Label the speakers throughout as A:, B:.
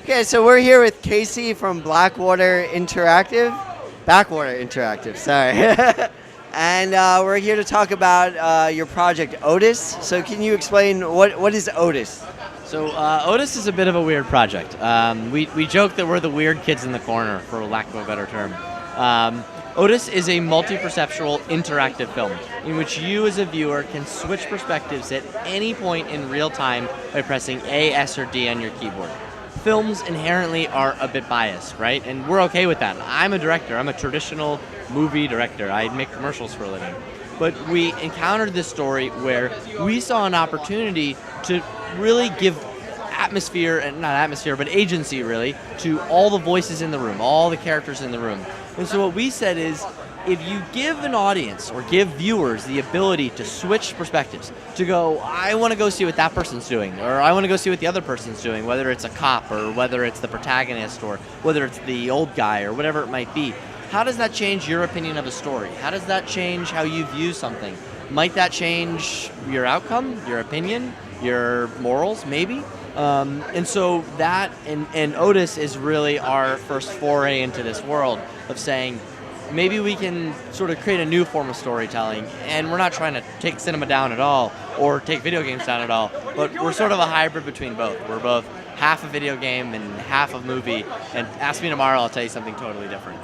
A: Okay, so we're here with Casey from Backwater Interactive, sorry. And we're here to talk about your project, Otis. So can you explain what is Otis?
B: So Otis is a bit of a weird project. We joke that we're the weird kids in the corner, for lack of a better term. Otis is a multi-perceptual interactive film in which you as a viewer can switch perspectives at any point in real time by pressing A, S, or D on your keyboard. Films inherently are a bit biased, right? And we're okay with that. I'm a director. I'm a traditional movie director. I make commercials for a living. But we encountered this story where we saw an opportunity to really give atmosphere, and not atmosphere, but agency really, to all the voices in the room, all the characters in the room. And so what we said is, if you give an audience or give viewers the ability to switch perspectives, to go, I want to go see what that person's doing, or I want to go see what the other person's doing, whether it's a cop or whether it's the protagonist or whether it's the old guy or whatever it might be, how does that change your opinion of a story? How does that change how you view something? Might that change your outcome, your opinion, your morals, maybe? And so that, and Otis is really our first foray into this world of saying, maybe we can sort of create a new form of storytelling, and we're not trying to take cinema down at all, or take video games down at all, but we're sort of a hybrid between both. We're both half a video game and half a movie, and ask me tomorrow, I'll tell you something totally different.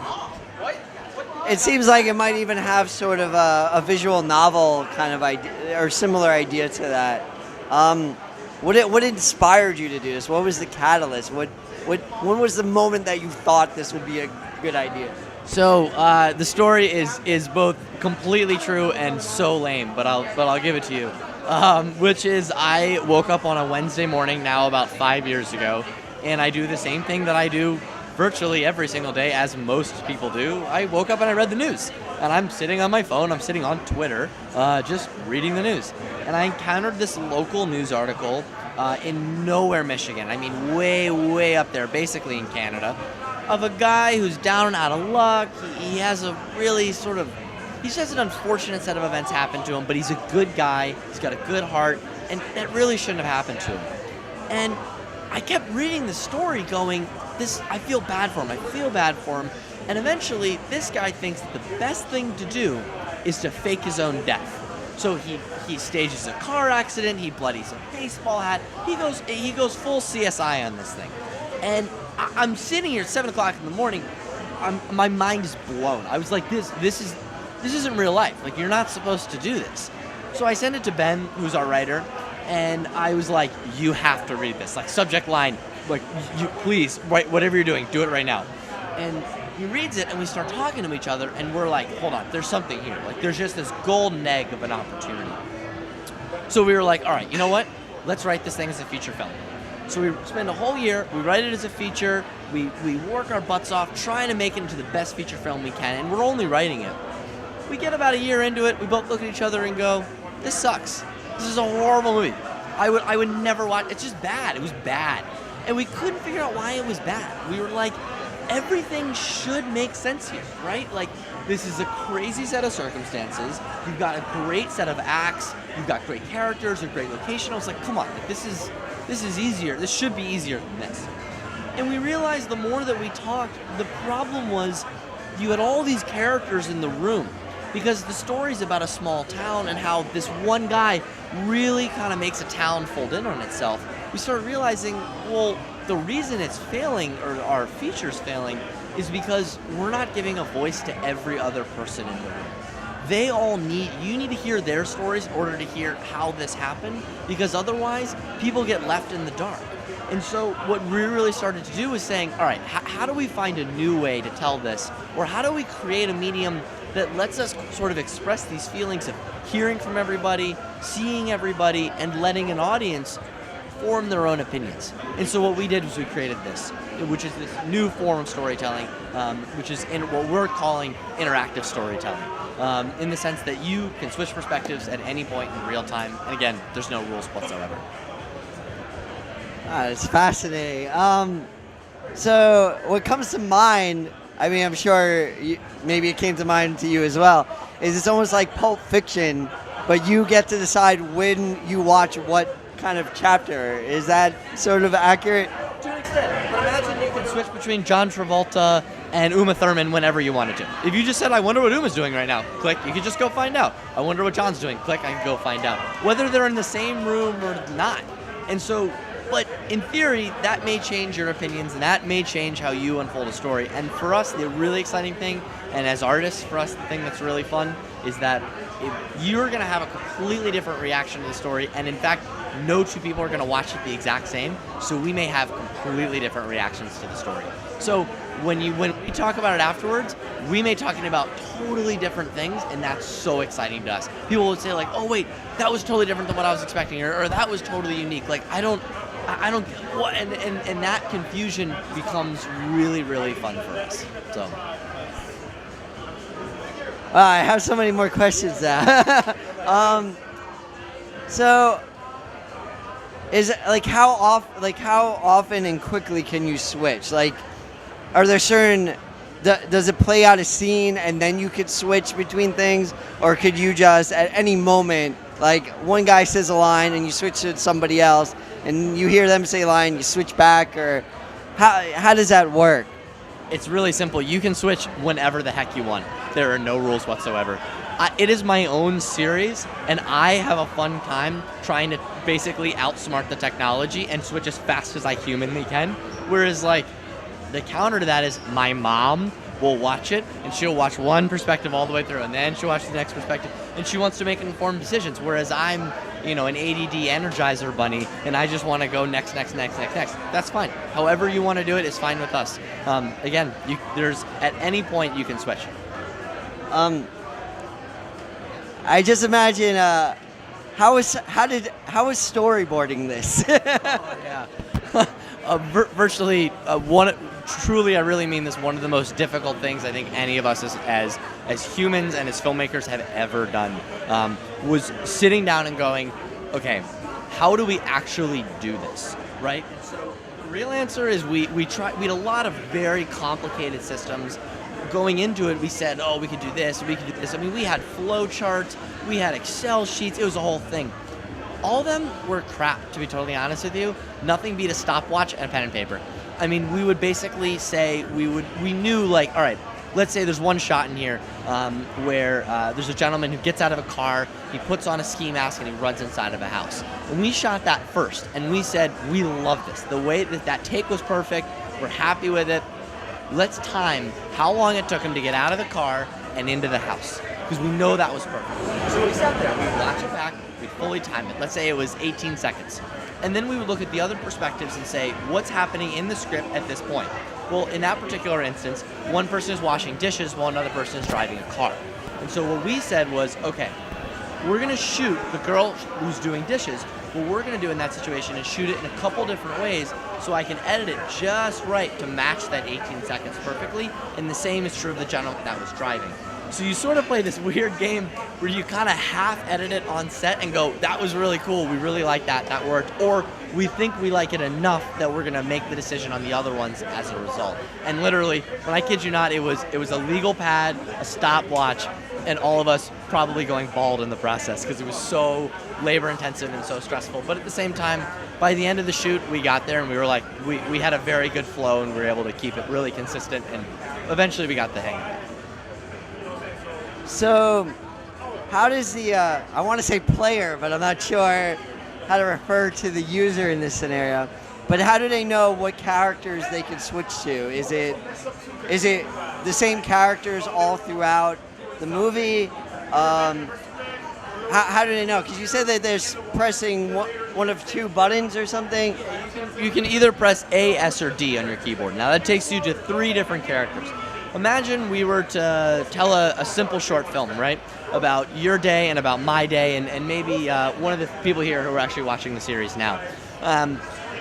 A: It seems like it might even have sort of a visual novel kind of idea, or similar idea to that. What inspired you to do this? What was the catalyst? When was the moment that you thought this would be a good idea?
B: So the story is both completely true and so lame, but I'll give it to you. Which is, I woke up on a Wednesday morning now about 5 years ago, and I do the same thing that I do virtually every single day, as most people do. I woke up and I read the news, and I'm sitting on my phone, I'm sitting on Twitter, just reading the news. And I encountered this local news article in nowhere, Michigan. I mean, way, way up there, basically in Canada, of a guy who's down and out of luck. He has a really he has an unfortunate set of events happen to him, but he's a good guy, he's got a good heart, and that really shouldn't have happened to him. And I kept reading the story going, I feel bad for him. And eventually, this guy thinks that the best thing to do is to fake his own death. So he stages a car accident, he bloodies a baseball hat, he goes full CSI on this thing. And I'm sitting here at 7 o'clock in the morning, my mind is blown. I was like, this isn't real life. Like, you're not supposed to do this. So I sent it to Ben, who's our writer, and I was like, you have to read this. Like, subject line, like, you please, write whatever you're doing, do it right now. And he reads it, and we start talking to each other, and we're like, hold on, there's something here. Like, there's just this golden egg of an opportunity. So we were like, all right, you know what? Let's write this thing as a feature film. So we spend a whole year, we write it as a feature, we work our butts off trying to make it into the best feature film we can, and we're only writing it. We get about a year into it, we both look at each other and go, this sucks. This is a horrible movie. I would never watch, it's just bad, it was bad. And we couldn't figure out why it was bad. We were like, everything should make sense here, right? Like, this is a crazy set of circumstances, you've got a great set of acts, you've got great characters, a great location. I was like, come on, like, this is easier, this should be easier than this. And we realized the more that we talked, the problem was you had all these characters in the room, because the story's about a small town and how this one guy really kind of makes a town fold in on itself. We started realizing, well, the reason it's failing, or our feature's failing, is because we're not giving a voice to every other person in the room. You need to hear their stories in order to hear how this happened, because otherwise people get left in the dark. And so what we really started to do was saying, all right, how do we find a new way to tell this? Or how do we create a medium that lets us sort of express these feelings of hearing from everybody, seeing everybody, and letting an audience form their own opinions? And so what we did was we created this, which is this new form of storytelling, which is in what we're calling interactive storytelling, in the sense that you can switch perspectives at any point in real time. And again, there's no rules whatsoever.
A: It's fascinating. So what comes to mind, I mean, I'm sure maybe it came to mind to you as well, is it's almost like Pulp Fiction, but you get to decide when you watch what kind of chapter. Is that sort of accurate?
B: To an extent, but could switch between John Travolta and Uma Thurman whenever you wanted to. If you just said, I wonder what Uma's doing right now, click, you could just go find out. I wonder what John's doing, click, I can go find out. Whether they're in the same room or not. And so, but in theory, that may change your opinions, and that may change how you unfold a story. And for us, the really exciting thing, and as artists, for us, the thing that's really fun, is that you're going to have a completely different reaction to the story, and in fact, no two people are going to watch it the exact same, so we may have completely different reactions to the story. So when we talk about it afterwards, we may talking about totally different things, and that's so exciting to us. People would say like, oh wait, that was totally different than what I was expecting, or that was totally unique. Like I don't what, and that confusion becomes really, really fun for us. So.
A: I have so many more questions now. So, is like how often and quickly can you switch? Like, are there certain? Does it play out a scene and then you could switch between things, or could you just at any moment, like one guy says a line and you switch to somebody else, and you hear them say a line, you switch back, or how does that work?
B: It's really simple. You can switch whenever the heck you want. There are no rules whatsoever. It is my own series, and I have a fun time trying to basically outsmart the technology and switch as fast as I humanly can. Whereas, like, the counter to that is my mom will watch it, and she'll watch one perspective all the way through, and then she'll watch the next perspective, and she wants to make informed decisions, whereas I'm, an ADD Energizer bunny, and I just want to go next. That's fine. However you want to do it is fine with us. Again, there's at any point you can switch.
A: I just imagine how was storyboarding this?
B: Virtually truly, I really mean this, one of the most difficult things I think any of us as humans and as filmmakers have ever done was sitting down and going, okay, how do we actually do this, right? And so the real answer is we had a lot of very complicated systems. Going into it, we said, we could do this, we could do this. I mean, we had flow charts, we had Excel sheets, it was a whole thing. All of them were crap, to be totally honest with you. Nothing beat a stopwatch and a pen and paper. I mean, we would basically say, we knew, like, all right, let's say there's one shot in here where there's a gentleman who gets out of a car, he puts on a ski mask, and he runs inside of a house. And we shot that first, and we said, we love this. The way that take was perfect, we're happy with it. Let's time how long it took him to get out of the car and into the house, because we know that was perfect. So we sat there, we'd watch it back, we'd fully time it. Let's say it was 18 seconds. And then we would look at the other perspectives and say, what's happening in the script at this point? Well, in that particular instance, one person is washing dishes while another person is driving a car. And so what we said was, okay, we're going to shoot the girl who's doing dishes. What we're going to do in that situation is shoot it in a couple different ways so I can edit it just right to match that 18 seconds perfectly. And the same is true of the gentleman that was driving. So you sort of play this weird game where you kind of half edit it on set and go, that was really cool, we really like that worked. Or we think we like it enough that we're going to make the decision on the other ones as a result. And literally, when I kid you not, it was a legal pad, a stopwatch, and all of us probably going bald in the process because it was so labor intensive and so stressful. But at the same time, by the end of the shoot, we got there and we were like, we had a very good flow and we were able to keep it really consistent, and eventually we got the hang of it.
A: So, how does the, I want to say player, but I'm not sure how to refer to the user in this scenario, but how do they know what characters they can switch to? Is it the same characters all throughout the movie? How do they know? Because you said that there's pressing one of two buttons or something.
B: You can either press A, S, or D on your keyboard. Now that takes you to 3 different characters. Imagine we were to tell a simple short film, right, about your day and about my day and maybe one of the people here who are actually watching the series now.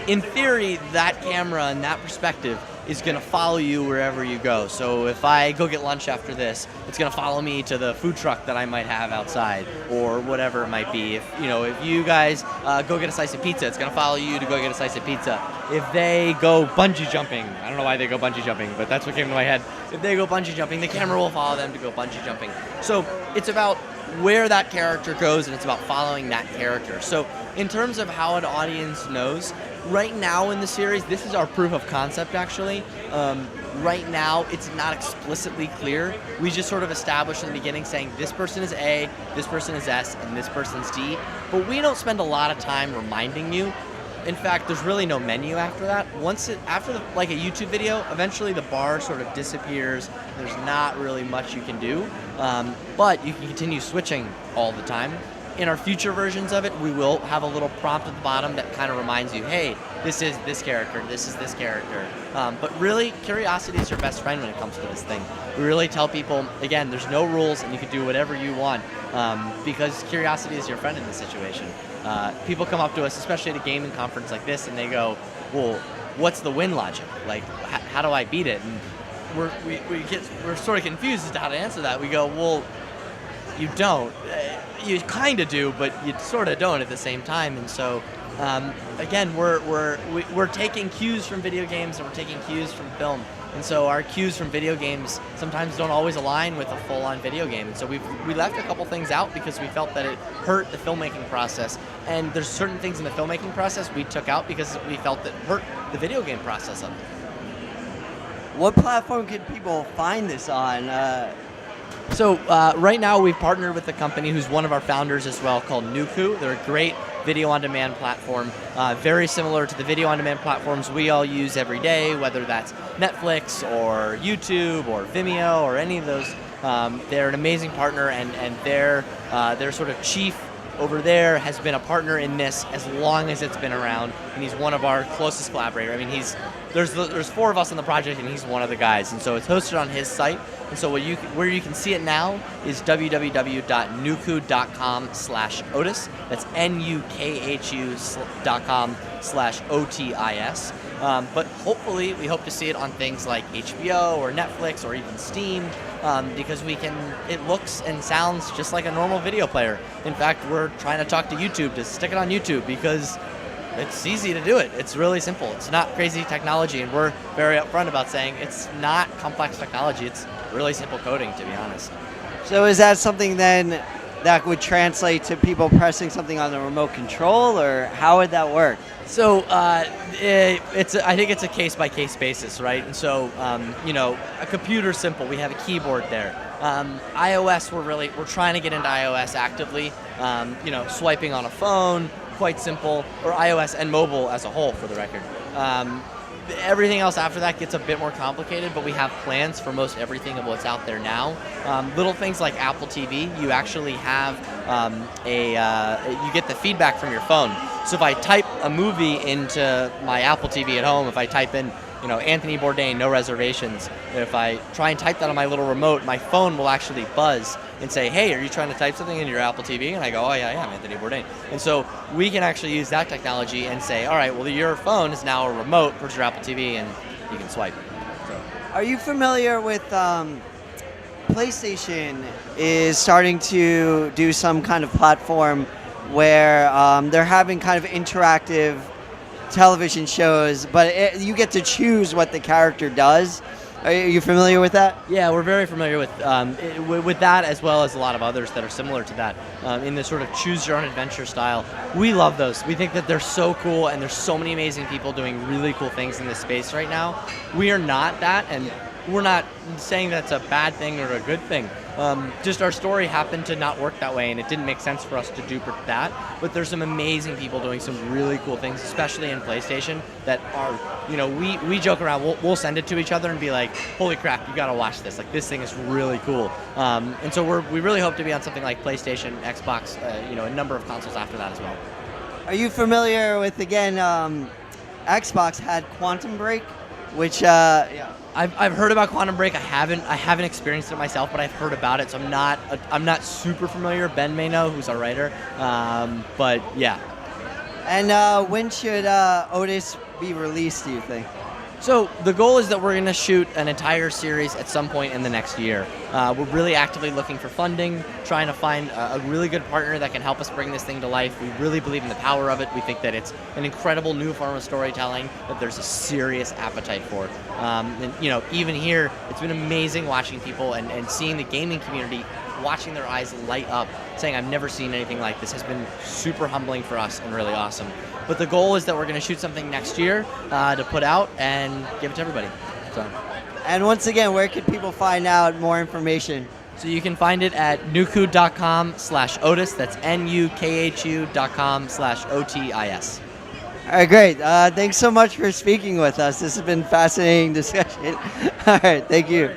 B: In theory, that camera and that perspective is going to follow you wherever you go. So if I go get lunch after this, it's going to follow me to the food truck that I might have outside or whatever it might be. If you guys go get a slice of pizza, it's going to follow you to go get a slice of pizza. If they go bungee jumping, I don't know why they go bungee jumping, but that's what came to my head. If they go bungee jumping, the camera will follow them to go bungee jumping. So it's about where that character goes, and it's about following that character. So in terms of how an audience knows, right now in the series, this is our proof of concept, actually. Right now, it's not explicitly clear. We just sort of established in the beginning saying this person is A, this person is S, and this person's D. But we don't spend a lot of time reminding you. In fact, there's really no menu after that. Like a YouTube video, eventually the bar sort of disappears. There's not really much you can do, but you can continue switching all the time. In our future versions of it, we will have a little prompt at the bottom that kind of reminds you, hey, this is this character, this is this character. But really, curiosity is your best friend when it comes to this thing. We really tell people, again, there's no rules and you can do whatever you want, because curiosity is your friend in this situation. People come up to us, especially at a gaming conference like this, and they go, well, what's the win logic? Like, how do I beat it? And we're sort of confused as to how to answer that. We go, well, you don't. You kind of do, but you sort of don't at the same time. And so, again, we're taking cues from video games and we're taking cues from film. And so our cues from video games sometimes don't always align with a full-on video game. And so we left a couple things out because we felt that it hurt the filmmaking process. And there's certain things in the filmmaking process we took out because we felt that hurt the video game process of it.
A: What platform can people find this on?
B: So right now we've partnered with a company who's one of our founders as well called Nuku. They're a great video-on-demand platform, very similar to the video-on-demand platforms we all use every day, whether that's Netflix or YouTube or Vimeo or any of those. They're an amazing partner, and their sort of chief over there has been a partner in this as long as it's been around, and he's one of our closest collaborators. I mean, there's 4 of us on the project, and he's one of the guys, and so it's hosted on his site. And so where you can see it now is www.nuku.com/Otis. That's NUKHU.com/OTIS. But hopefully, we hope to see it on things like HBO or Netflix or even Steam, because it looks and sounds just like a normal video player. In fact, we're trying to talk to YouTube to stick it on YouTube because it's easy to do it. It's really simple. It's not crazy technology, and we're very upfront about saying it's not complex technology. It's really simple coding, to be honest.
A: So is that something then that would translate to people pressing something on the remote control, or how would that work?
B: So I think it's a case-by-case basis, right? And so, a computer's simple. We have a keyboard there. iOS, we're trying to get into iOS actively. Swiping on a phone, quite simple, or iOS and mobile as a whole, for the record. Everything else after that gets a bit more complicated, but we have plans for most everything of what's out there now. Little things like Apple TV, you actually have you get the feedback from your phone. So if I type a movie into my Apple TV at home, if I type in Anthony Bourdain, No Reservations, if I try and type that on my little remote, my phone will actually buzz and say, hey, are you trying to type something into your Apple TV? And I go, oh yeah, I'm Anthony Bourdain. And so we can actually use that technology and say, all right, well, your phone is now a remote towards your Apple TV, and you can swipe. So.
A: Are you familiar with PlayStation is starting to do some kind of platform where they're having kind of interactive television shows, but you get to choose what the character does. Are you familiar with that?
B: Yeah, we're very familiar with that, as well as a lot of others that are similar to that, in the sort of choose-your-own-adventure style. We love those. We think that they're so cool, and there's so many amazing people doing really cool things in this space right now. We are not that, and we're not saying that's a bad thing or a good thing. Just our story happened to not work that way, and it didn't make sense for us to do that. But there's some amazing people doing some really cool things, especially in PlayStation, that are, we joke around. We'll send it to each other and be like, holy crap, you gotta watch this. Like, this thing is really cool. And so we really hope to be on something like PlayStation, Xbox, a number of consoles after that as well.
A: Are you familiar with, again, Xbox had Quantum Break, which,
B: I've heard about Quantum Break. I haven't experienced it myself, but I've heard about it. So I'm not super familiar. Ben may know, who's our writer. But yeah.
A: And when should Otis be released, do you think?
B: So the goal is that we're going to shoot an entire series at some point in the next year. We're really actively looking for funding, trying to find a really good partner that can help us bring this thing to life. We really believe in the power of it. We think that it's an incredible new form of storytelling that there's a serious appetite for. And even here, it's been amazing watching people and seeing the gaming community watching their eyes light up, saying, I've never seen anything like this, has been super humbling for us and really awesome. But the goal is that we're going to shoot something next year to put out and give it to everybody. So.
A: And once again, where can people find out more information?
B: So you can find it at nuku.com/Otis. That's NUKHU.com/OTIS.
A: All right, great. Thanks so much for speaking with us. This has been a fascinating discussion. All right, thank you.